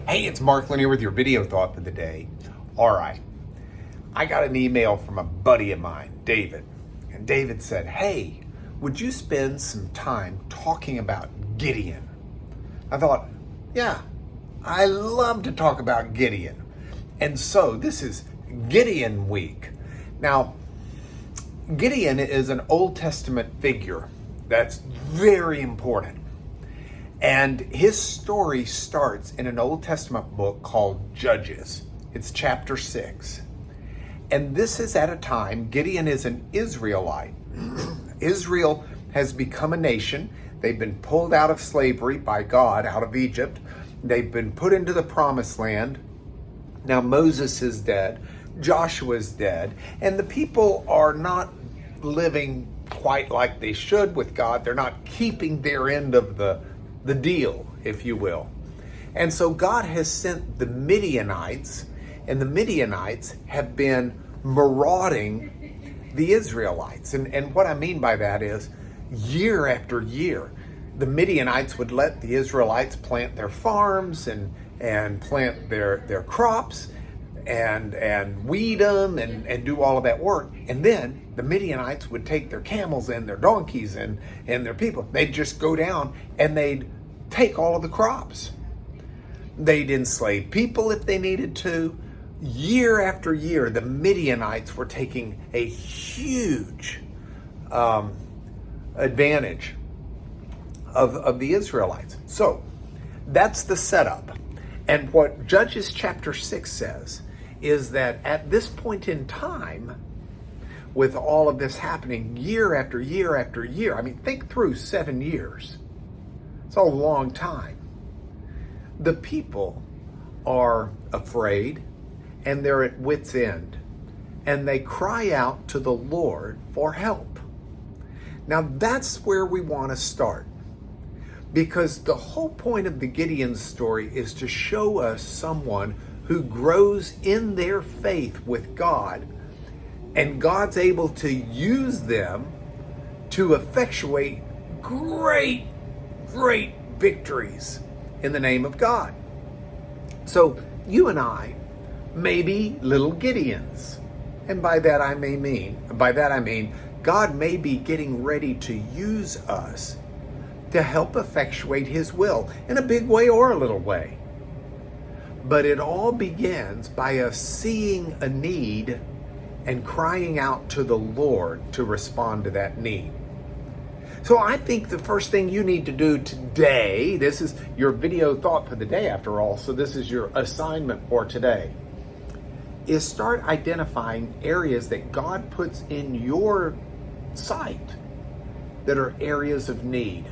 Hey, it's Mark Lanier with your video thought for the day. All right, I got an email from a buddy of mine, David. And David said, hey, would you spend some time talking about Gideon? I thought, yeah, I love to talk about Gideon. And so this is Gideon week. Now, Gideon is an Old Testament figure that's very important. And his story starts in an Old Testament book called Judges. It's chapter 6. And this is at a time, Gideon is an Israelite. Israel has become a nation. They've been pulled out of slavery by God, out of Egypt. They've been put into the promised land. Now Moses is dead. Joshua is dead. And the people are not living quite like they should with God. They're not keeping their end of the deal, if you will. And so God has sent the Midianites, and the Midianites have been marauding the Israelites. And what I mean by that is, year after year, the Midianites would let the Israelites plant their farms and plant their crops and weed them and do all of that work. And then the Midianites would take their camels and their donkeys and their people. They'd just go down and they'd take all of the crops. They'd enslave people if they needed to. Year after year, the Midianites were taking a huge advantage of the Israelites. So that's the setup. And what Judges chapter 6 says is that at this point in time, with all of this happening year after year after year, I mean, think through 7 years. It's a long time. The people are afraid and they're at wit's end, and they cry out to the Lord for help. Now that's where we want to start, because the whole point of the Gideon story is to show us someone who grows in their faith with God, and God's able to use them to effectuate great victories in the name of God. So you and I may be little Gideons. And by that I mean God may be getting ready to use us to help effectuate his will in a big way or a little way. But it all begins by us seeing a need and crying out to the Lord to respond to that need. So I think the first thing you need to do today, this is your video thought for the day after all, so this is your assignment for today, is start identifying areas that God puts in your sight that are areas of need.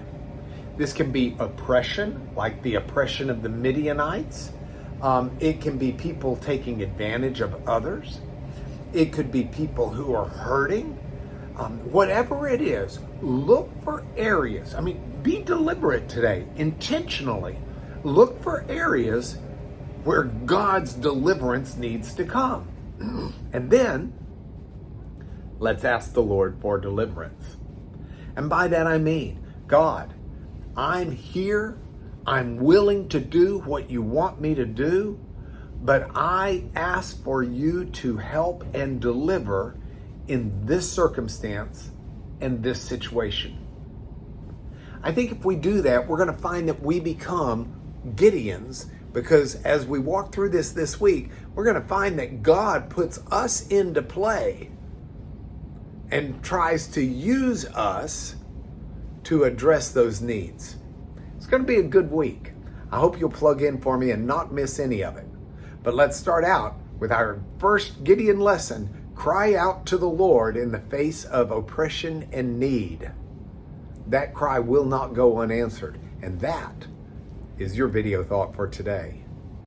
This can be oppression, like the oppression of the Midianites. It can be people taking advantage of others. It could be people who are hurting. Whatever it is, look for areas. I mean, be deliberate today, intentionally. Look for areas where God's deliverance needs to come. And then, let's ask the Lord for deliverance. And by that I mean, God, I'm here. I'm willing to do what you want me to do, but I ask for you to help and deliver in this circumstance and this situation. I think if we do that, we're going to find that we become Gideons, because as we walk through this week, we're going to find that God puts us into play and tries to use us to address those needs. It's going to be a good week. I hope you'll plug in for me and not miss any of it. But let's start out with our first Gideon lesson. Cry out to the Lord in the face of oppression and need. That cry will not go unanswered. And that is your video thought for today.